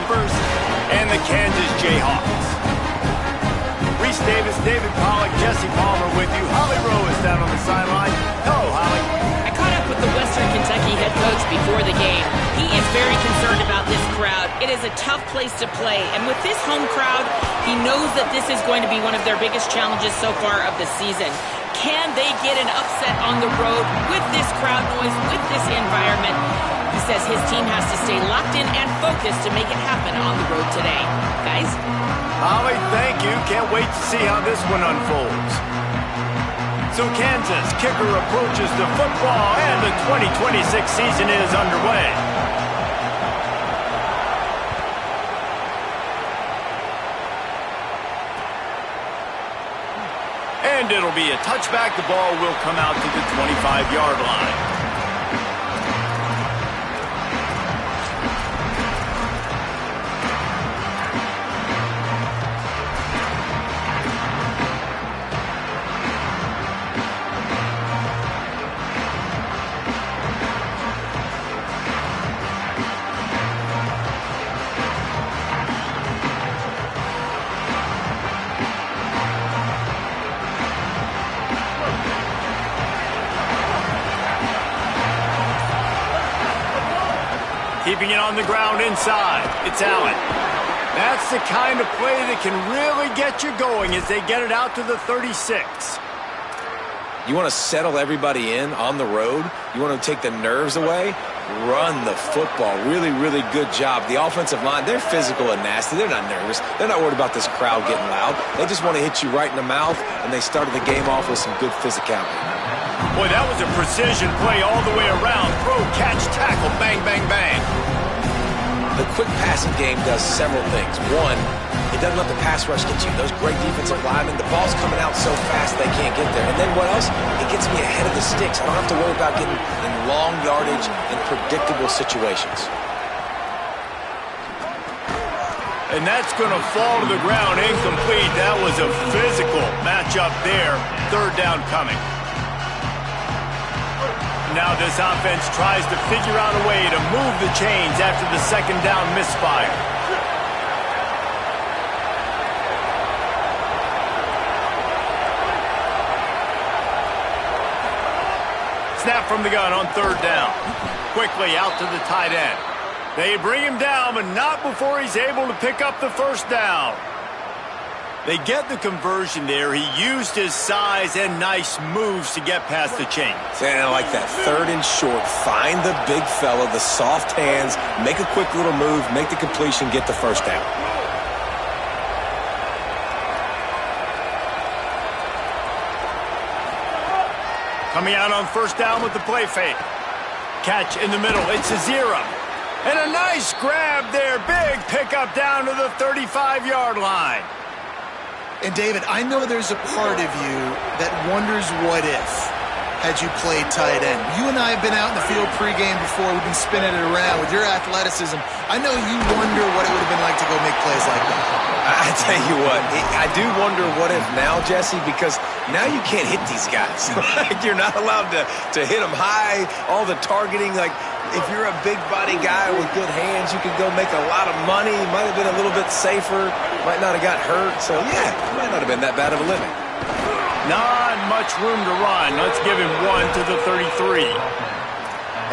Gophers and the Kansas Jayhawks. Reese Davis, David Pollack, Jesse Palmer with you. Holly Rowe is down on the sideline. Hello, Holly. I caught up with the Western Kentucky head coach before the game. He is very concerned about this crowd. It is a tough place to play, and with this home crowd, he knows that this is going to be one of their biggest challenges so far of the season. Can they get an upset on the road with this crowd noise, with this environment? He says his team has to stay locked in and focused to make it happen on the road today. Guys? Holly, thank you. Can't wait to see how this one unfolds. So Kansas kicker approaches the football, and the 2026 season is underway. And it'll be a touchback. The ball will come out to the 25-yard line. Keeping it on the ground inside. It's Allen. That's the kind of play that can really get you going as they get it out to the 36. You want to settle everybody in on the road? You want to take the nerves away? Run the football. Really, really good job. The offensive line, they're physical and nasty. They're not nervous. They're not worried about this crowd getting loud. They just want to hit you right in the mouth, and they started the game off with some good physicality. Boy, that was a precision play all the way around. Throw, catch, tackle, bang, bang, bang. The quick passing game does several things. One, it doesn't let the pass rush get you. Those great defensive linemen, the ball's coming out so fast they can't get there. And then what else? It gets me ahead of the sticks. I don't have to worry about getting in long yardage in predictable situations. And that's going to fall to the ground incomplete. That was a physical matchup there. Third down coming. Now this offense tries to figure out a way to move the chains after the second down misfire. Snap from the gun on third down. Quickly out to the tight end. They bring him down, but not before he's able to pick up the first down. They get the conversion there. He used his size and nice moves to get past the chains. And I like that. Third and short. Find the big fella, the soft hands, make a quick little move, make the completion, get the first down. Coming out on first down with the play fake. Catch in the middle. It's a zero. And a nice grab there. Big pickup down to the 35-yard line. And, David, I know there's a part of you that wonders what if had you played tight end. You and I have been out in the field pregame before. We've been spinning it around with your athleticism. I know you wonder what it would have been like to go make plays like that. I tell you what, I do wonder what if now, Jesse, because now you can't hit these guys. You're not allowed to hit them high, all the targeting. Like, if you're a big body guy with good hands, you could go make a lot of money. Might have been a little bit safer. Might not have got hurt. So, yeah, it might not have been that bad of a living. Not much room to run. Let's give him one to the 33.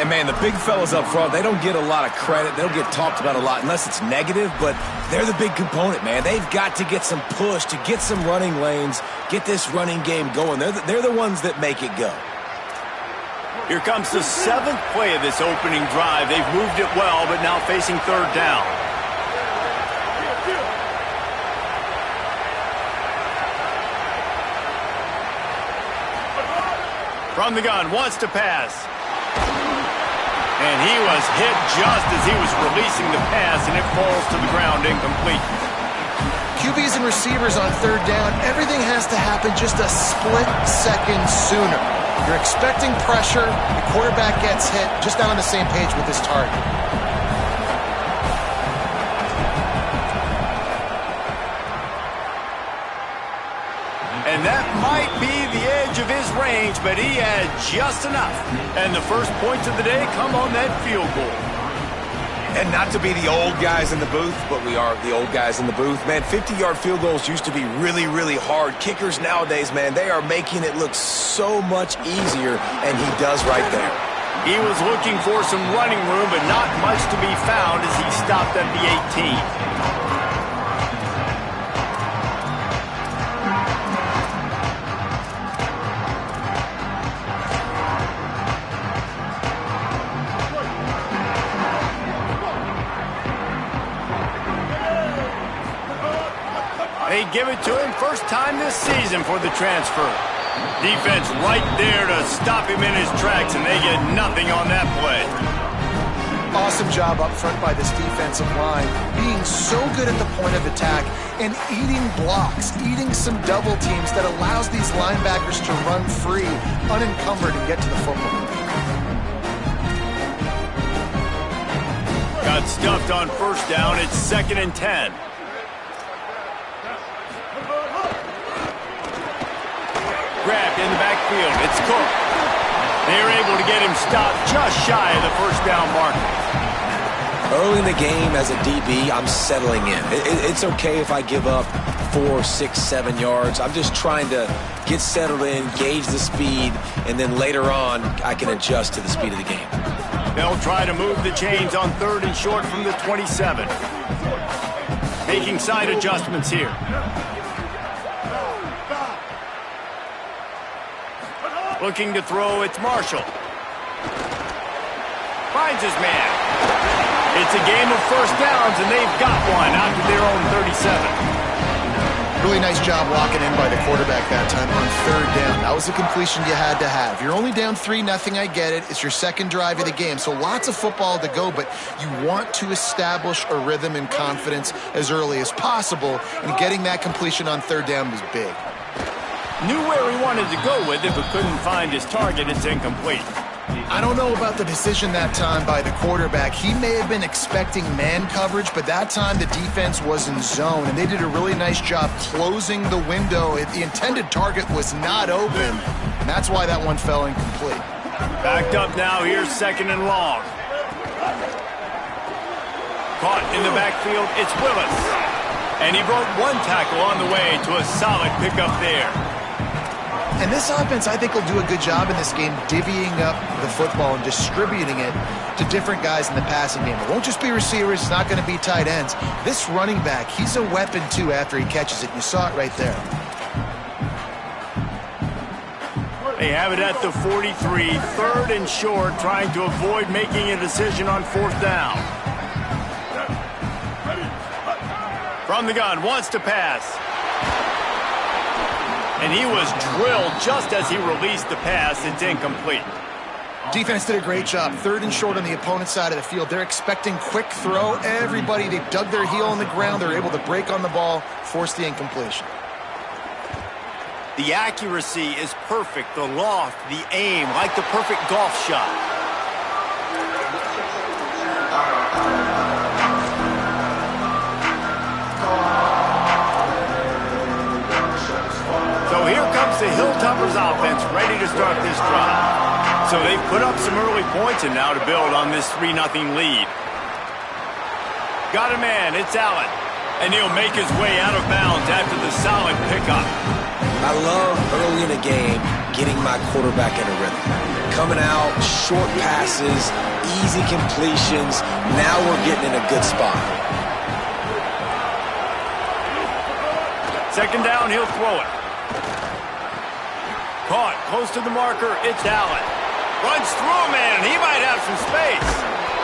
And, man, the big fellas up front, they don't get a lot of credit. They don't get talked about a lot unless it's negative, but they're the big component, man. They've got to get some push, to get some running lanes, get this running game going. They're the ones that make it go. Here comes the seventh play of this opening drive. They've moved it well, but now facing third down. From the gun, wants to pass. And he was hit just as he was releasing the pass, and it falls to the ground incomplete. QBs and receivers on third down, everything has to happen just a split second sooner. You're expecting pressure, the quarterback gets hit, just not on the same page with his target. And that might be the edge of his range, but he had just enough. And the first points of the day come on that field goal. And not to be the old guys in the booth, but we are the old guys in the booth. Man, 50-yard field goals used to be really, really hard. Kickers nowadays, man, they are making it look so much easier, and he does right there. He was looking for some running room, but not much to be found as he stopped at the 18. They give it to him first time this season for the transfer. Defense right there to stop him in his tracks, and they get nothing on that play. Awesome job up front by this defensive line, being so good at the point of attack and eating blocks, eating some double teams that allows these linebackers to run free, unencumbered, and get to the football. Got stuffed on first down. It's 2nd and 10. Grabbed in the backfield. It's Cook. They're able to get him stopped just shy of the first down marker. Early in the game as a DB, I'm settling in. It's okay if I give up 4, 6, 7 yards. I'm just trying to get settled in, gauge the speed, and then later on, I can adjust to the speed of the game. They'll try to move the chains on 3rd and short from the 27. Making side adjustments here. Looking to throw, it's Marshall. Finds his man. It's a game of first downs, and they've got one out to their own 37. Really nice job locking in by the quarterback that time on 3rd down. That was a completion you had to have. You're only down 3-0, I get it. It's your second drive of the game, so lots of football to go, but you want to establish a rhythm and confidence as early as possible, and getting that completion on 3rd down was big. Knew where he wanted to go with it, but couldn't find his target. It's incomplete. I don't know about the decision that time by the quarterback. He may have been expecting man coverage, but that time the defense was in zone, and they did a really nice job closing the window. The intended target was not open, and that's why that one fell incomplete. Backed up now. Here's 2nd and long. Caught in the backfield. It's Willis. And he broke one tackle on the way to a solid pickup there. And this offense, I think, will do a good job in this game divvying up the football and distributing it to different guys in the passing game. It won't just be receivers. It's not going to be tight ends. This running back, he's a weapon, too, after he catches it. You saw it right there. They have it at the 43, 3rd and short, trying to avoid making a decision on 4th down. From the gun, wants to pass. And he was drilled just as he released the pass. It's incomplete. Defense did a great job. 3rd and short on the opponent's side of the field. They're expecting quick throw. Everybody, they dug their heel on the ground. They're able to break on the ball, force the incompletion. The accuracy is perfect. The loft, the aim, like the perfect golf shot. So here comes the Hilltoppers offense, ready to start this drive. So they've put up some early points and now to build on this 3-0 lead. Got a man, it's Allen. And he'll make his way out of bounds after the solid pickup. I love early in the game getting my quarterback in a rhythm. Coming out, short passes, easy completions. Now we're getting in a good spot. 2nd down, he'll throw it. Caught close to the marker, it's Allen. Runs through a man, he might have some space.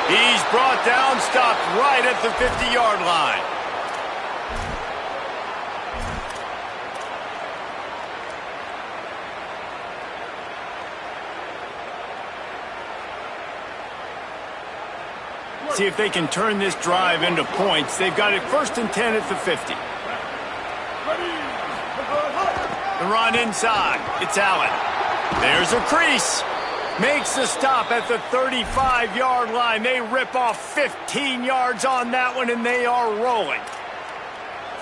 He's brought down, stopped right at the 50-yard line. See if they can turn this drive into points. They've got it 1st and 10 at the 50. The run inside. It's Allen. There's a crease. Makes the stop at the 35-yard line. They rip off 15 yards on that one, and they are rolling.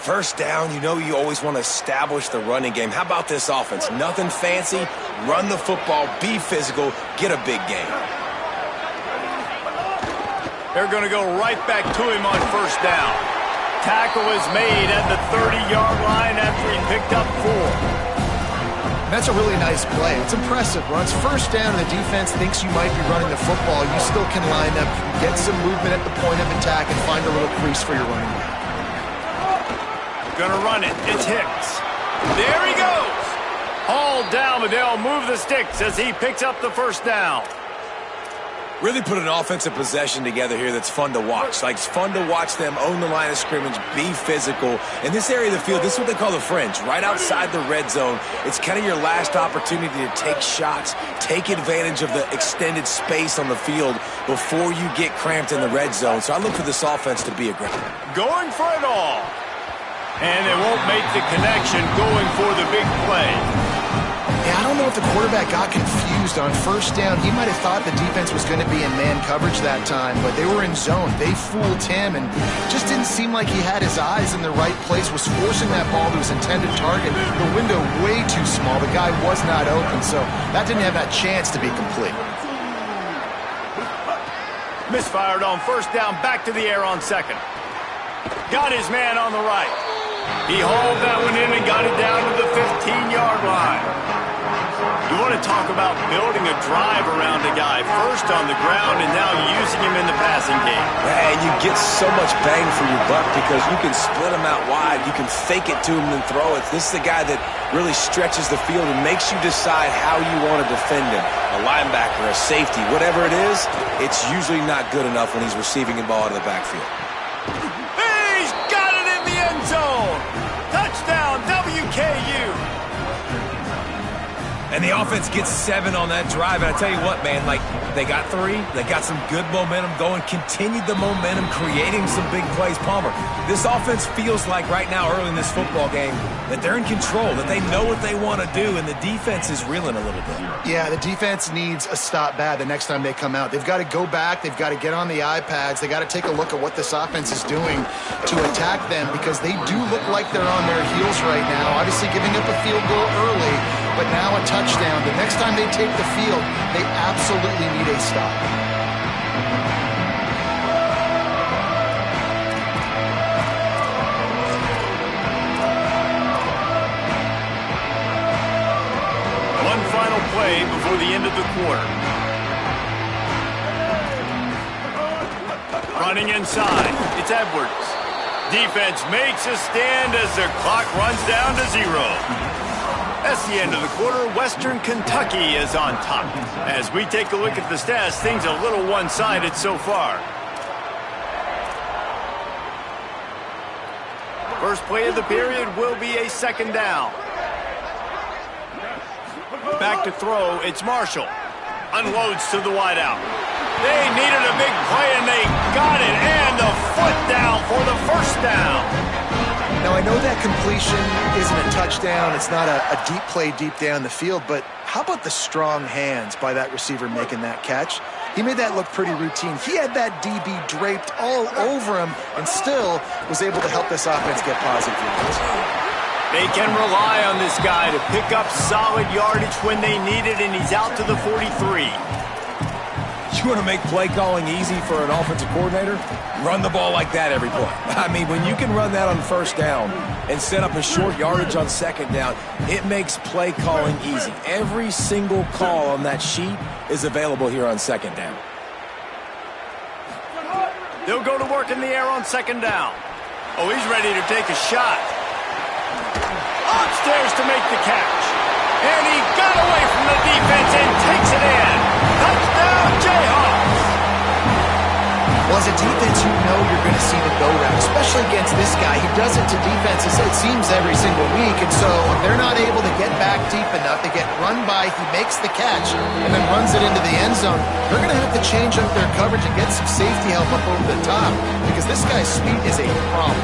1st down, you know you always want to establish the running game. How about this offense? Nothing fancy. Run the football, be physical, get a big gain. They're going to go right back to him on first down. Tackle is made at the 30-yard line after he picked up 4. That's a really nice play. It's impressive. When it's first down and the defense thinks you might be running the football, you still can line up, get some movement at the point of attack, and find a little crease for your running back. Gonna run it. It's Hicks. There he goes. Hauled down, but they'll move the sticks as he picks up the first down. Really put an offensive possession together here that's fun to watch. Like, it's fun to watch them own the line of scrimmage, be physical. In this area of the field, this is what they call the fringe, right outside the red zone. It's kind of your last opportunity to take shots, take advantage of the extended space on the field before you get cramped in the red zone. So I look for this offense to be aggressive. Going for it all. And they won't make the connection going for the big play. Yeah, I don't know if the quarterback got confused on first down. He might have thought the defense was going to be in man coverage that time, but they were in zone. They fooled him, and just didn't seem like he had his eyes in the right place, was forcing that ball to his intended target. The window way too small. The guy was not open, so that didn't have that chance to be complete. Misfired on first down, back to the air on second. Got his man on the right. He hauled that one in and got it down to the 15-yard line. You want to talk about building a drive around a guy. First on the ground and now using him in the passing game. And you get so much bang for your buck because you can split him out wide. You can fake it to him and throw it. This is the guy that really stretches the field and makes you decide how you want to defend him. A linebacker, a safety, whatever it is, it's usually not good enough when he's receiving the ball out of the backfield. He's got it in the end zone. Touchdown, WKU. And the offense gets 7 on that drive. And I tell you what, man, like, they got 3. They got some good momentum going, continued the momentum, creating some big plays. Palmer, this offense feels like right now, early in this football game, that they're in control, that they know what they want to do, and the defense is reeling a little bit. Yeah, the defense needs a stop bad the next time they come out. They've got to go back. They've got to get on the iPads. They got to take a look at what this offense is doing to attack them because they do look like they're on their heels right now. Obviously giving up a field goal early, but now a touchdown. The next time they take the field, they absolutely need a stop. One final play before the end of the quarter. Running inside, it's Edwards. Defense makes a stand as the clock runs down to 0. That's the end of the quarter. Western Kentucky is on top. As we take a look at the stats, things a little one-sided so far. First play of the period will be a second down. Back to throw, it's Marshall. Unloads to the wideout. They needed a big play, and they got it. And the foot down for the first down. Now, I know that completion isn't a touchdown. It's not a deep play deep down the field, but how about the strong hands by that receiver making that catch? He made that look pretty routine. He had that DB draped all over him and still was able to help this offense get positive yards. They can rely on this guy to pick up solid yardage when they need it, and he's out to the 43. You want to make play calling easy for an offensive coordinator? Run the ball like that every play. I mean, when you can run that on first down and set up a short yardage on second down, it makes play calling easy. Every single call on that sheet is available here on second down. They'll go to work in the air on second down. Oh, he's ready to take a shot. Upstairs to make the catch. And he got away from the defense and takes it in. Touchdown, Jayhawks! Well, as a defense, you know you're going to see the go route, especially against this guy. He does it to defenses, it seems, every single week. And so if they're not able to get back deep enough, they get run by, he makes the catch, and then runs it into the end zone. They're going to have to change up their coverage and get some safety help up over the top because this guy's speed is a problem.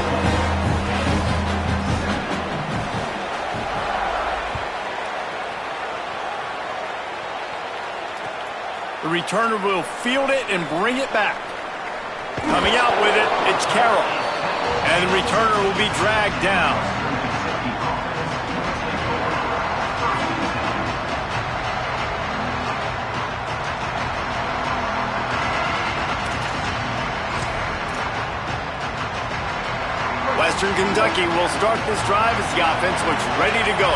The returner will field it and bring it back. Coming out with it, it's Carroll. And the returner will be dragged down. Western Kentucky will start this drive as the offense looks ready to go.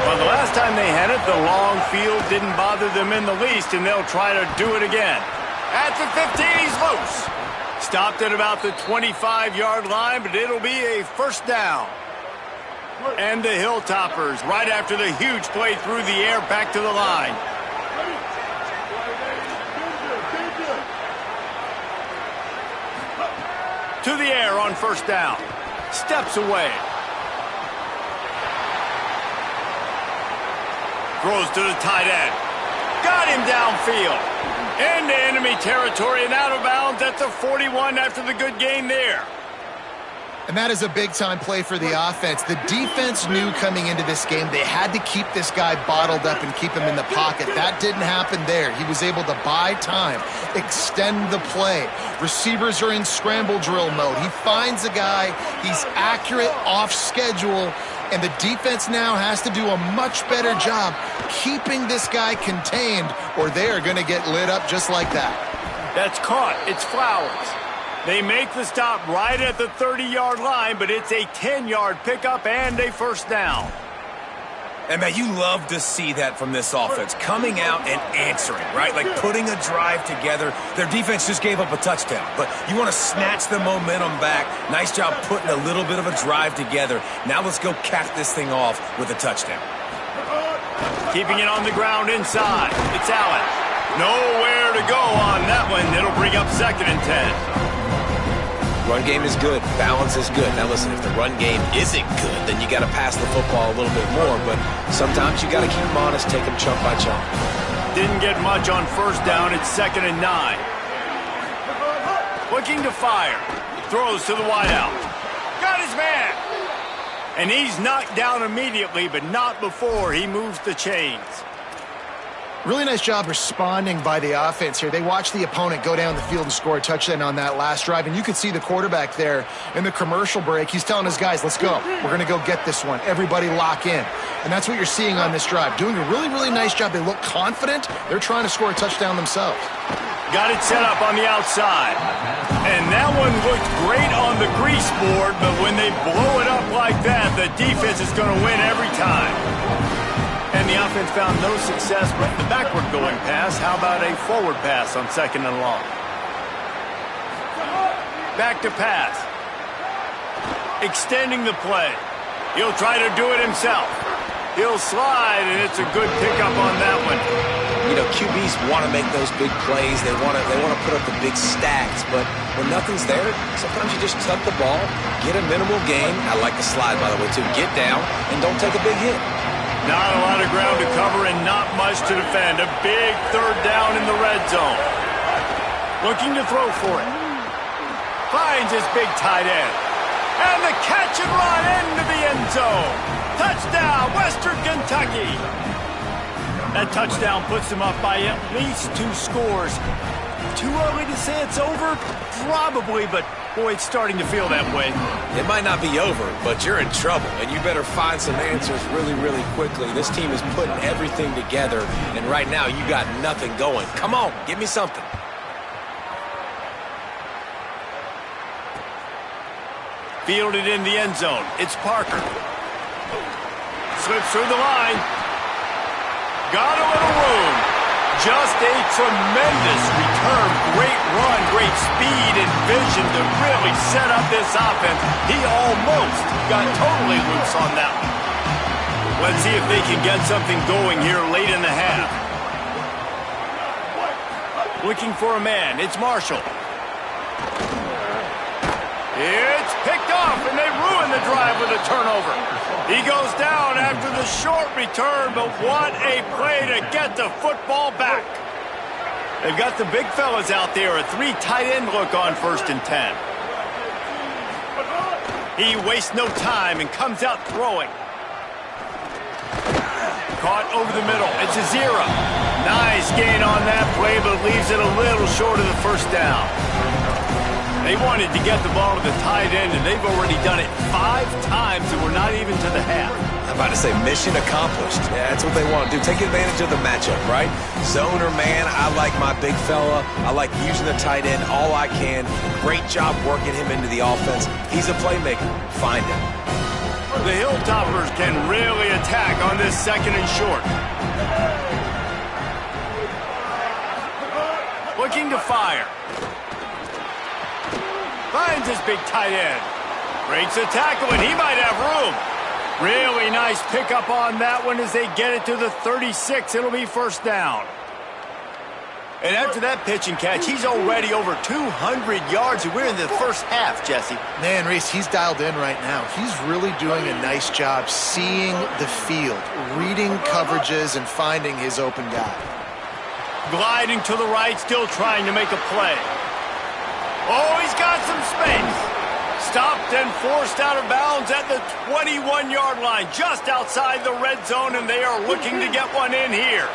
Well, the last time they had it, the long field didn't bother them in the least, and they'll try to do it again. At the 15, he's loose. Stopped at about the 25-yard line, but it'll be a first down. And the Hilltoppers, right after the huge play through the air, back to the line. To the air on first down. Steps away. Throws to the tight end. Got him downfield. Into enemy territory and out of bounds at the 41 after the good gain there. And that is a big-time play for the offense. The defense knew coming into this game they had to keep this guy bottled up and keep him in the pocket. That didn't happen there. He was able to buy time, extend the play. Receivers are in scramble drill mode. He finds a guy, he's accurate, off schedule, and the defense now has to do a much better job keeping this guy contained, or they are going to get lit up just like that. That's caught. It's Flowers. They make the stop right at the 30-yard line, but it's a 10-yard pickup and a first down. And, man, you love to see that from this offense, coming out and answering, right? Like putting a drive together. Their defense just gave up a touchdown, but you want to snatch the momentum back. Nice job putting a little bit of a drive together. Now let's go cap this thing off with a touchdown. Keeping it on the ground inside. It's Allen. Nowhere to go on that one. It'll bring up 2nd and 10. Run game is good. Balance is good. Now, listen, if the run game isn't good, then you got to pass the football a little bit more. But sometimes you got to keep them honest, take them chunk by chunk. Didn't get much on first down. It's 2nd and 9. Looking to fire. Throws to the wideout. Got his man. And he's knocked down immediately, but not before he moves the chains. Really nice job responding by the offense here. They watched the opponent go down the field and score a touchdown on that last drive, and you could see the quarterback there in the commercial break. He's telling his guys, let's go. We're going to go get this one. Everybody lock in. And that's what you're seeing on this drive. Doing a really, really nice job. They look confident. They're trying to score a touchdown themselves. Got it set up on the outside. And that one looked great on the grease board, but when they blow it up like that, the defense is going to win every time. And the offense found no success with the backward going pass. How about a forward pass on 2nd and long? Back to pass. Extending the play. He'll try to do it himself. He'll slide, and it's a good pickup on that one. You know, QBs want to make those big plays. They want to put up the big stacks. But when nothing's there, sometimes you just tuck the ball, get a minimal gain. I like the slide, by the way, too. Get down and don't take a big hit. Not a lot of ground to cover and not much to defend. A big 3rd down in the red zone. Looking to throw for it. Finds his big tight end. And the catch and run into the end zone. Touchdown, Western Kentucky. That touchdown puts them up by at least 2 scores. Too early to say it's over? Probably, but boy, it's starting to feel that way. It might not be over, but you're in trouble, and you better find some answers really, really quickly. This team is putting everything together, and right now you got nothing going. Come on, give me something. Fielded in the end zone. It's Parker. Slips through the line. Got a little room. Just a tremendous return. Great run, great speed and vision to really set up this offense. He almost got totally loose on that one. Let's see if they can get something going here late in the half. Looking for a man. It's Marshall. It's picked off, and they ruin the drive with a turnover. He goes down after the short return, but what a play to get the football back. They've got the big fellas out there, a 3 tight end look on 1st and 10. He wastes no time and comes out throwing. Caught over the middle. It's a 0. Nice gain on that play, but leaves it a little short of the first down. They wanted to get the ball to the tight end, and they've already done it 5 times, and we're not even to the half. I'm about to say mission accomplished. Yeah, that's what they want to do. Take advantage of the matchup, right? Zone or man, I like my big fella. I like using the tight end all I can. Great job working him into the offense. He's a playmaker. Find him. The Hilltoppers can really attack on this 2nd and short. Looking to fire. Finds his big tight end. Breaks a tackle, and he might have room. Really nice pickup on that one as they get it to the 36. It'll be 1st down. And after that pitch and catch, he's already over 200 yards, and we're in the first half, Jesse. Man, Reese, he's dialed in right now. He's really doing a nice job seeing the field, reading coverages, and finding his open guy. Gliding to the right, still trying to make a play. Oh, he's got some space. Stopped and forced out of bounds at the 21-yard line, just outside the red zone, and they are looking to get one in here.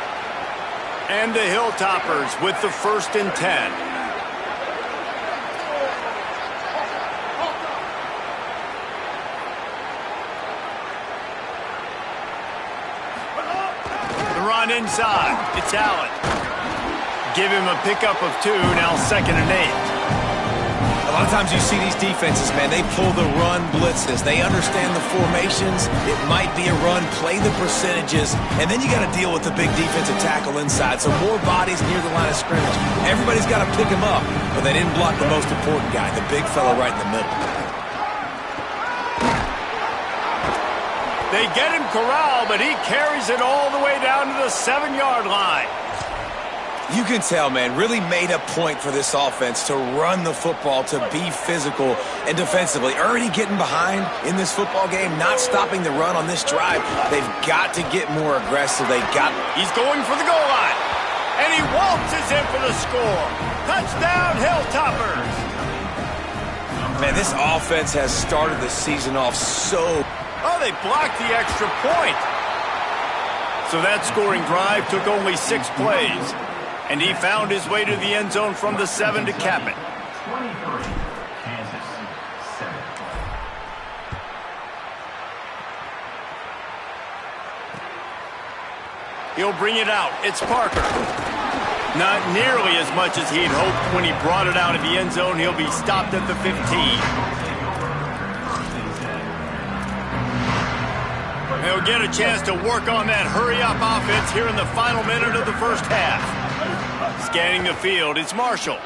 And the Hilltoppers with the 1st and 10. The run inside. It's Allen. Give him a pickup of 2, now 2nd and 8. A lot of times you see these defenses, man, they pull the run blitzes. They understand the formations. It might be a run, play the percentages, and then you got to deal with the big defensive tackle inside. So more bodies near the line of scrimmage. Everybody's got to pick him up, but they didn't block the most important guy, the big fella right in the middle. They get him corralled, but he carries it all the way down to the 7-yard line. You can tell, man, really made a point for this offense to run the football, to be physical and defensively. Already getting behind in this football game, not stopping the run on this drive. They've got to get more aggressive. He's going for the goal line, and he waltzes in for the score. Touchdown, Hilltoppers. Man, this offense has started the season off so... Oh, they blocked the extra point. So that scoring drive took only 6 plays. And he found his way to the end zone from the 7 to cap it. 23, Kansas, 7. He'll bring it out. It's Parker. Not nearly as much as he'd hoped when he brought it out of the end zone. He'll be stopped at the 15. He'll get a chance to work on that hurry-up offense here in the final minute of the first half. Scanning the field, it's Marshall.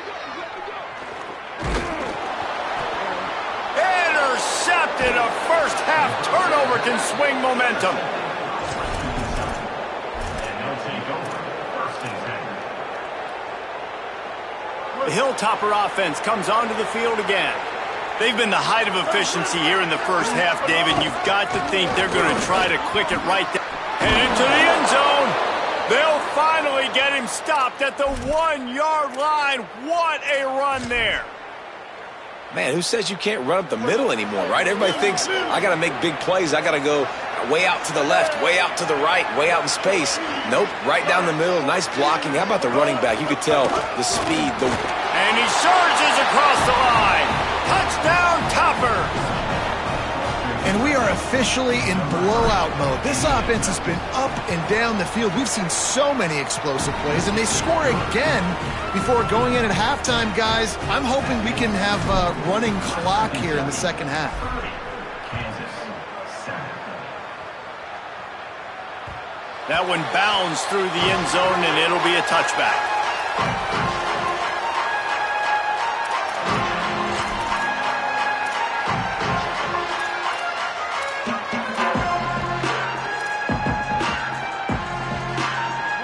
Intercepted. A first-half turnover can swing momentum. And they'll take over 1st and 10. The Hilltopper offense comes onto the field again. They've been the height of efficiency here in the first half, David. You've got to think they're going to try to click it right down. And into the end zone. They'll finally get him stopped at the 1-yard line. What a run there. Man, who says you can't run up the middle anymore, right? Everybody thinks, I got to make big plays. I got to go way out to the left, way out to the right, way out in space. Nope, right down the middle. Nice blocking. How about the running back? You could tell the speed. And he surges across the line. Touchdown, Topper. And we are officially in blowout mode. This offense has been up and down the field. We've seen so many explosive plays, and they score again before going in at halftime, guys. I'm hoping we can have a running clock here in the second half. Kansas, 7. That one bounds through the end zone, and it'll be a touchback.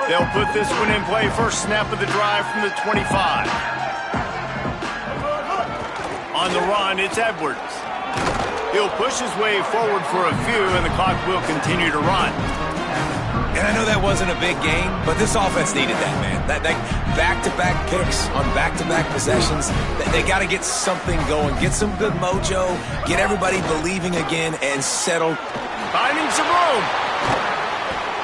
They'll put this one in play. First snap of the drive from the 25. On the run, it's Edwards. He'll push his way forward for a few, and the clock will continue to run. And I know that wasn't a big game, but this offense needed that, man. That back-to-back picks on back-to-back possessions. They got to get something going, get some good mojo, get everybody believing again, and settle. Finding some room.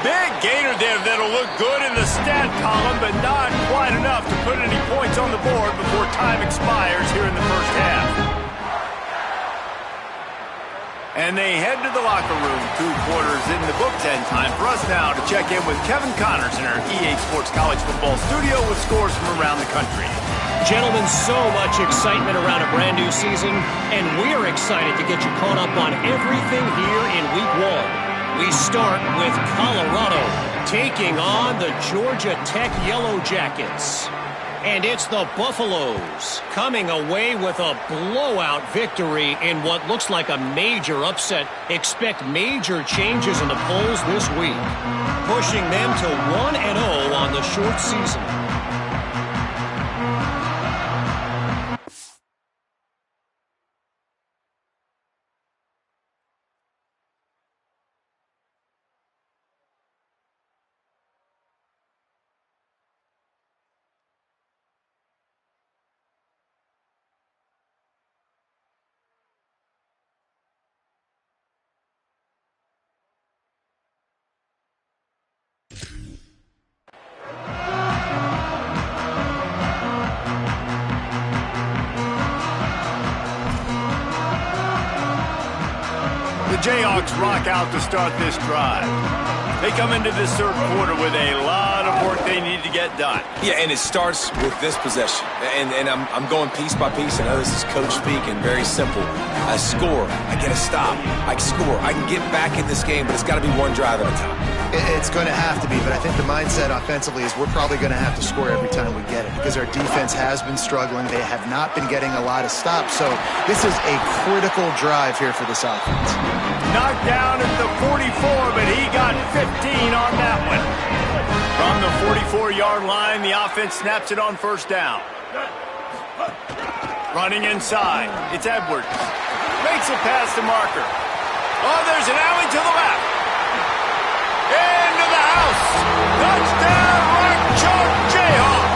Big gainer there that'll look good in the stat column, but not quite enough to put any points on the board before time expires here in the first half. And they head to the locker room, 2 quarters in the books, and time for us now to check in with Kevin Connors in our EA Sports College Football studio with scores from around the country. Gentlemen, so much excitement around a brand new season, and we're excited to get you caught up on everything here in Week 1. We start with Colorado taking on the Georgia Tech Yellow Jackets. And it's the Buffaloes coming away with a blowout victory in what looks like a major upset. Expect major changes in the polls this week, pushing them to 1-0 on the short season. The Jayhawks rock out to start this drive. They come into this third quarter with a lot of work they need to get done. Yeah, and it starts with this possession. And I'm going piece by piece. I know this is coach speak and very simple. I score. I get a stop. I score. I can get back in this game, but it's got to be one drive at a time. It's going to have to be, but I think the mindset offensively is we're probably going to have to score every time we get it because our defense has been struggling. They have not been getting a lot of stops, so this is a critical drive here for this offense. Knocked down at the 44, but he got 15 on that one. From the 44-yard line, the offense snaps it on first down. Running inside, it's Edwards. Makes a pass to Marker. Oh, there's an alley to the left. Into the house. Touchdown, Rock Chalk Jayhawk.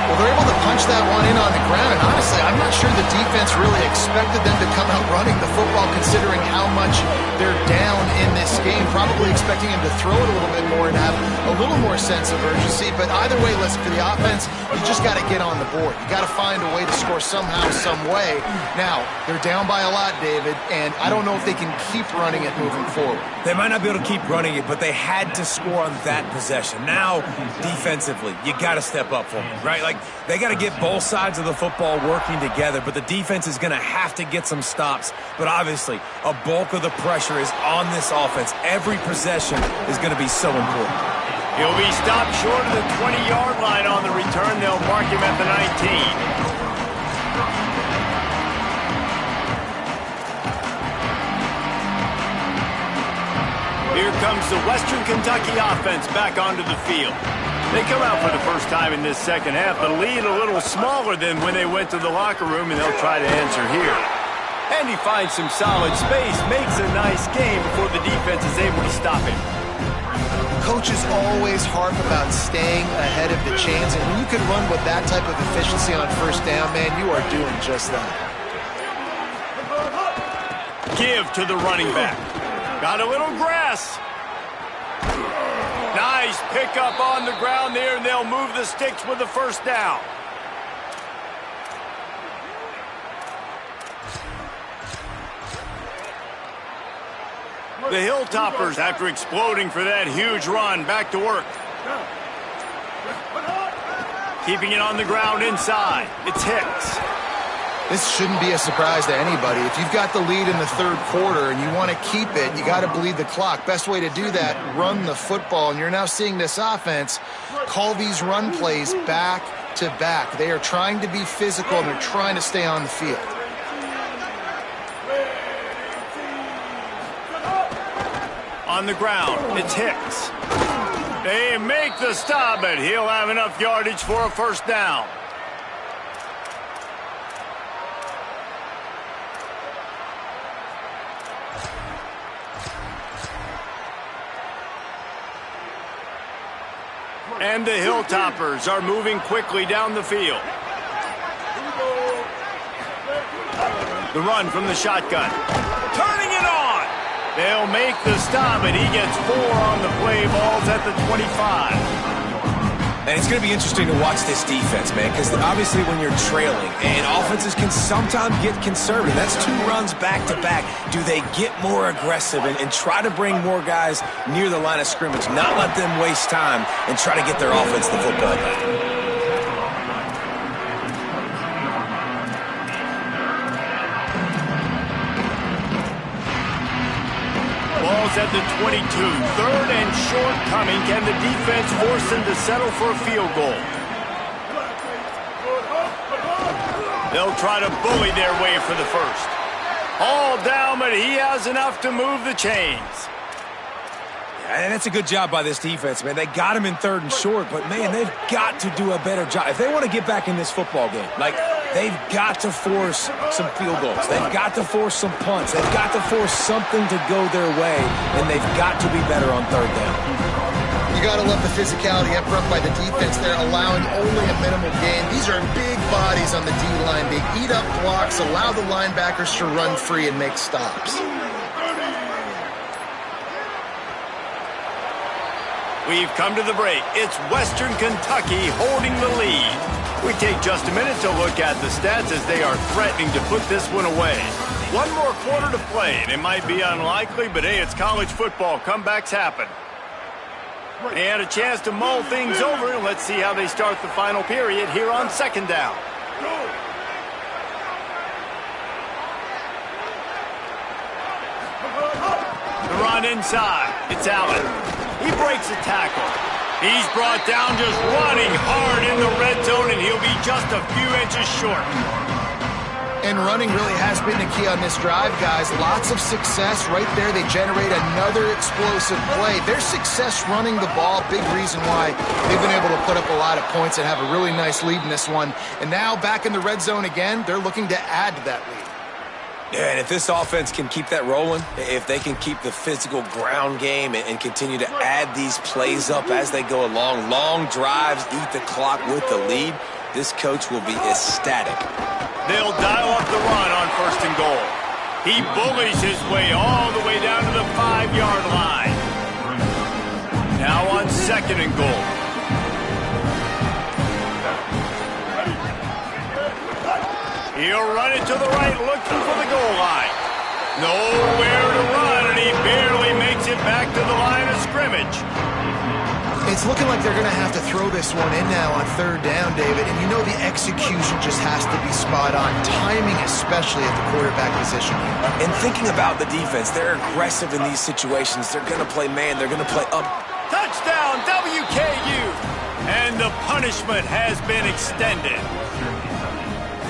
Well, they're able to punch that one in on the ground, and honestly, I'm not sure the defense really expected them to come out running the football considering how much they're down in this game. Probably expecting them to throw it a little bit more and have a little more sense of urgency. But either way, listen, for the offense, you just got to get on the board. You got to find a way to score somehow, some way. Now, they're down by a lot, David, and I don't know if they can keep running it moving forward. They might not be able to keep running it, but they had to score on that possession. Now, defensively, you got to step up for them, right? Like, they got to get both sides of the football working together, but the defense is going to have to get some stops. But obviously, a bulk of the pressure is on this offense. Every possession is going to be so important. He'll be stopped short of the 20-yard line on the return. They'll mark him at the 19. Here comes the Western Kentucky offense back onto the field. They come out for the first time in this second half, but lead a little smaller than when they went to the locker room, and they'll try to answer here. And he finds some solid space, makes a nice game before the defense is able to stop him. Coaches always harp about staying ahead of the chains, and when you can run with that type of efficiency on first down, man, you are doing just that. Give to the running back. Got a little grass. Nice pickup on the ground there, and they'll move the sticks with the first down. The Hilltoppers, after exploding for that huge run, back to work. Keeping it on the ground inside. It's Hicks. This shouldn't be a surprise to anybody. If you've got the lead in the third quarter and you want to keep it, you got to bleed the clock. Best way to do that, run the football. And you're now seeing this offense call these run plays back to back. They are trying to be physical, and they're trying to stay on the field. On the ground, it's Hicks. They make the stop, but he'll have enough yardage for a first down. And the Hilltoppers are moving quickly down the field. The run from the shotgun. Turning it on. They'll make the stop, and he gets 4 on the play. Ball's at the 25. And it's going to be interesting to watch this defense, man, because obviously when you're trailing, and offenses can sometimes get conservative. That's 2 runs back-to-back. Do they get more aggressive and try to bring more guys near the line of scrimmage, not let them waste time, and try to get their offense the football back? Ball's at the 22. 3rd and short coming. Can the defense force them to settle for a field goal? They'll try to bully their way for the first. All down, but he has enough to move the chains. And that's a good job by this defense, man. They got him in 3rd and short, but, man, they've got to do a better job. If they want to get back in this football game, they've got to force some field goals. They've got to force some punts. They've got to force something to go their way, and they've got to be better on 3rd down. You got to love the physicality up front by the defense there, allowing only a minimal gain. These are big bodies on the D-line. They eat up blocks, allow the linebackers to run free and make stops. We've come to the break. It's Western Kentucky holding the lead. We take just a minute to look at the stats as they are threatening to put this one away. 1 more quarter to play, and it might be unlikely, but hey, it's college football. Comebacks happen. They had a chance to mull things over, and let's see how they start the final period here on 2nd down. The run inside. It's Allen. He breaks a tackle. He's brought down just running hard in the red zone, and he'll be just a few inches short. And running really has been the key on this drive, guys. Lots of success right there. They generate another explosive play. Their success running the ball, big reason why they've been able to put up a lot of points and have a really nice lead in this one. And now back in the red zone again, they're looking to add to that lead. Yeah, and if this offense can keep that rolling, if they can keep the physical ground game and continue to add these plays up as they go along, long drives, eat the clock with the lead, this coach will be ecstatic. They'll dial up the run on 1st and goal. He bullies his way all the way down to the 5-yard line. Now on 2nd and goal. He'll run it to the right, looking for the goal line. Nowhere to run, and he barely makes it back to the line of scrimmage. It's looking like they're going to have to throw this one in now on 3rd down, David. And you know the execution just has to be spot on. Timing, especially at the quarterback position. And thinking about the defense, they're aggressive in these situations. They're going to play man. They're going to play up. Touchdown, WKU. And the punishment has been extended.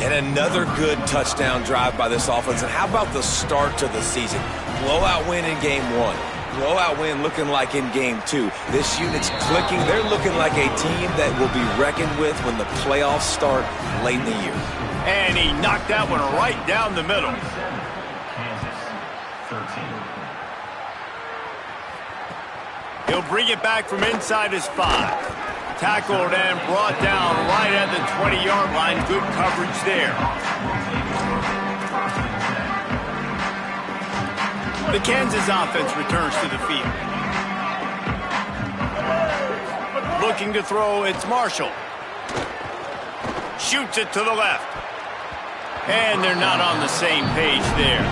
And another good touchdown drive by this offense. And how about the start to the season? Blowout win in game 1. Blowout win looking like in game 2. This unit's clicking. They're looking like a team that will be reckoned with when the playoffs start late in the year. And he knocked that one right down the middle. Kansas 13. He'll bring it back from inside his 5. Tackled and brought down right at the 20-yard line. Good coverage there. The Kansas offense returns to the field. Looking to throw, it's Marshall. Shoots it to the left. And they're not on the same page there.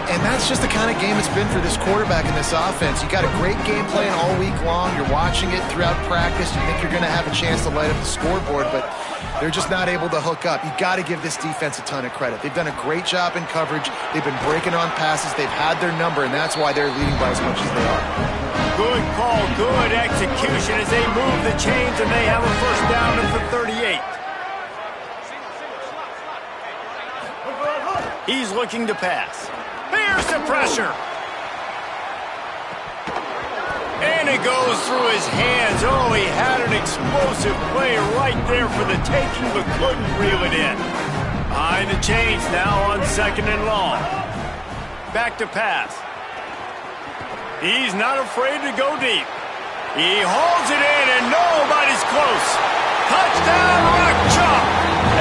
And that's just the kind of game it's been for this quarterback in this offense. You got a great game plan all week long. You're watching it throughout practice. You think you're going to have a chance to light up the scoreboard, but they're just not able to hook up. You got to give this defense a ton of credit. They've done a great job in coverage. They've been breaking on passes. They've had their number, and that's why they're leading by as much as they are. Good call, good execution as they move the chains, and they have a 1st down at the 38. He's looking to pass. Here's the pressure. And it goes through his hands. Oh, he had an explosive play right there for the taking, but couldn't reel it in. Behind the chains now on 2nd and long. Back to pass. He's not afraid to go deep. He hauls it in, and nobody's close. Touchdown, Rock Chalk.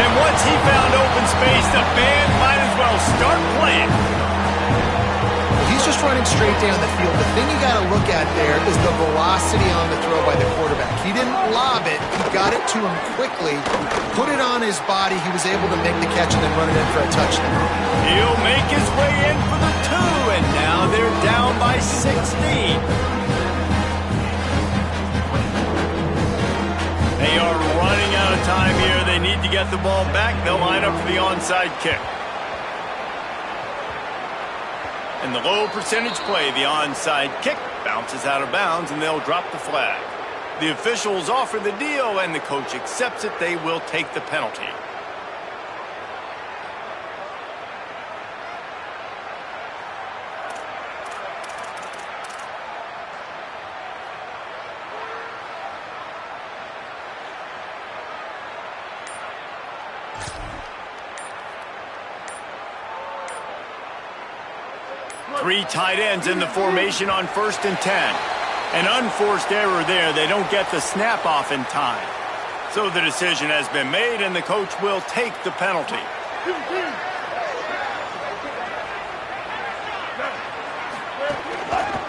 And once he found open space, the band might as well start playing. He's just running straight straight down the field. The thing you got to look at there is the velocity on the throw by the quarterback. He didn't lob it. He got it to him quickly, put it on his body. He was able to make the catch and then run it in for a touchdown. He'll make his way in for the 2, and now they're down by 16. They are running out of time here. They need to get the ball back. They'll line up for the onside kick. And the low percentage play, the onside kick, bounces out of bounds, and they'll drop the flag. The officials offer the deal, and the coach accepts it. They will take the penalty. Three tight ends in the formation on 1st and 10. An unforced error there. They don't get the snap off in time. So the decision has been made, and the coach will take the penalty.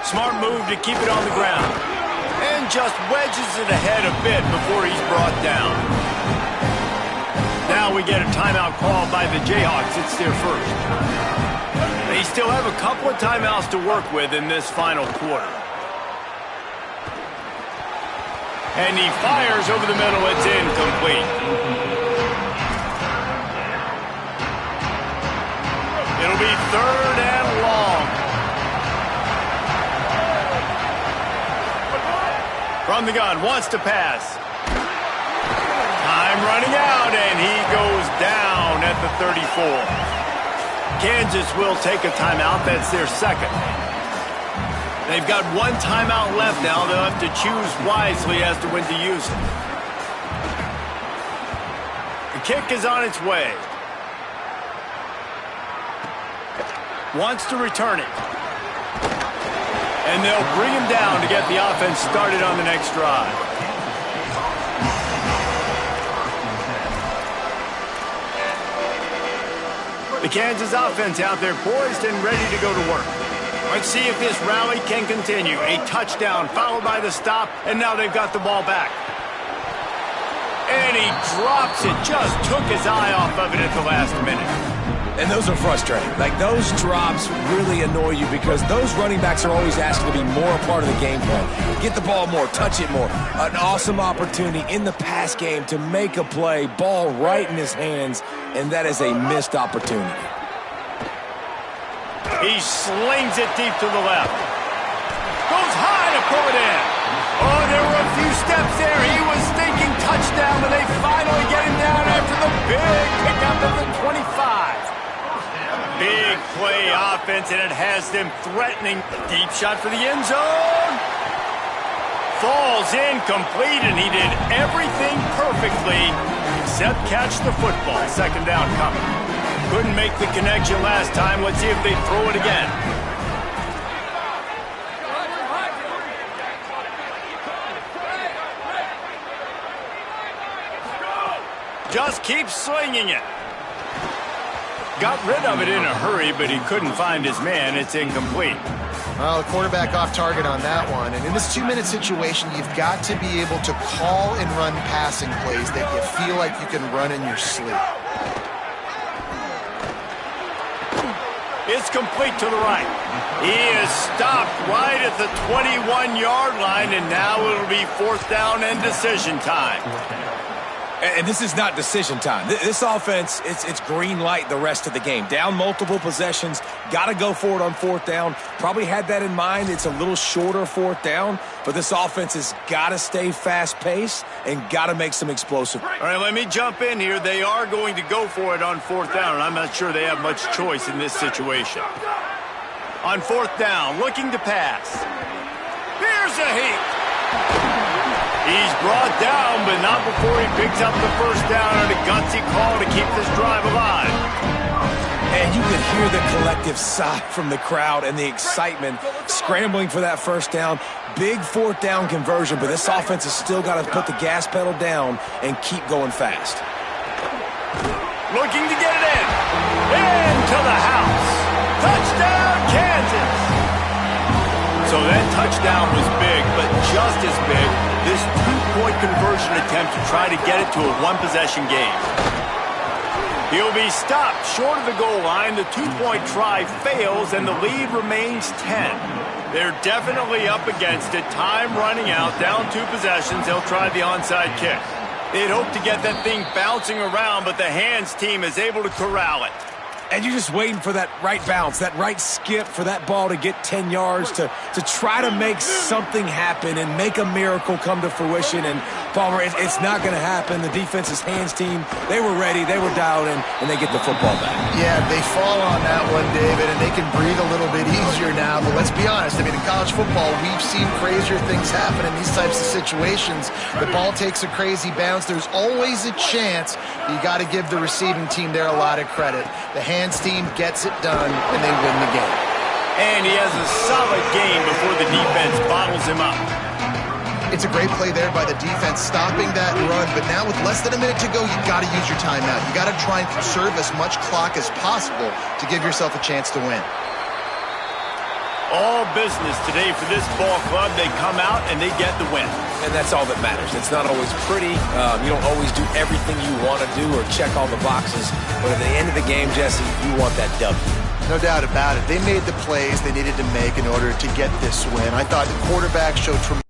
Smart move to keep it on the ground. And just wedges it ahead a bit before he's brought down. Now we get a timeout called by the Jayhawks. It's their first. They still have a couple of timeouts to work with in this final quarter. And he fires over the middle. It's incomplete. It'll be 3rd and long. From the gun, wants to pass. Time running out, and he goes down at the 34. Kansas will take a timeout. That's their second. They've got one timeout left now. They'll have to choose wisely as to when to use it. The kick is on its way. Wants to return it. And they'll bring him down to get the offense started on the next drive. The Kansas offense out there poised and ready to go to work. Let's see if this rally can continue. A touchdown followed by the stop, and now they've got the ball back. And he drops it. Just took his eye off of it at the last minute. And those are frustrating. Like, those drops really annoy you because those running backs are always asking to be more a part of the game plan. Get the ball more, touch it more. An awesome opportunity in the pass game to make a play, ball right in his hands, and that is a missed opportunity. He slings it deep to the left. Goes high to pull it in. Oh, there were a few steps there. He was thinking touchdown, but they finally get him down after the big pickup of the 25. Big play offense, and it has them threatening. Deep shot for the end zone. Falls incomplete, and he did everything perfectly except catch the football. 2nd down coming. Couldn't make the connection last time. Let's see if they throw it again. Just keep slinging it. Got rid of it in a hurry, but he couldn't find his man. It's incomplete. Well, the quarterback off target on that one. And in this 2-minute situation, you've got to be able to call and run passing plays that you feel like you can run in your sleep. It's complete to the right. He is stopped right at the 21-yard line, and now it'll be 4th down and decision time. And this is not decision time. This offense, it's green light the rest of the game. Down multiple possessions, got to go for it on 4th down. Probably had that in mind. It's a little shorter 4th down, but this offense has got to stay fast-paced and got to make some explosive. All right, let me jump in here. They are going to go for it on 4th down, and I'm not sure they have much choice in this situation. On 4th down, looking to pass. Here's a heat. He's brought down, but not before he picks up the 1st down on a gutsy call to keep this drive alive. And you can hear the collective sigh from the crowd and the excitement scrambling for that 1st down. Big 4th down conversion, but this offense has still got to put the gas pedal down and keep going fast. Looking to get it in. Into the house. Touchdown, Kansas. just as big, this two-point conversion attempt to try to get it to a one-possession game. He'll be stopped short of the goal line. The two-point try fails, and the lead remains 10. They're definitely up against it. Time running out, down 2 possessions. They'll try the onside kick. They'd hope to get that thing bouncing around, but the hands team is able to corral it. And you're just waiting for that right bounce, that right skip for that ball to get 10 yards to try to make something happen and make a miracle come to fruition. And, Palmer, it's not going to happen. The defense's hands team, they were ready, they were dialed in, and they get the football back. Yeah, they fall on that one, David, and they can breathe a little bit easier now. But let's be honest, I mean, in college football, we've seen crazier things happen in these types of situations. The ball takes a crazy bounce. There's always a chance. You got to give the receiving team there a lot of credit. The hands team gets it done, and they win the game. And he has a solid game before the defense bottles him up. It's a great play there by the defense, stopping that run. But now with less than a minute to go, you got to use your timeout. You got to try and conserve as much clock as possible to give yourself a chance to win. All business today for this ball club. They come out and they get the win. And that's all that matters. It's not always pretty. You don't always do everything you want to do or check all the boxes. But at the end of the game, Jesse, you want that W. No doubt about it. They made the plays they needed to make in order to get this win. I thought the quarterback showed tremendous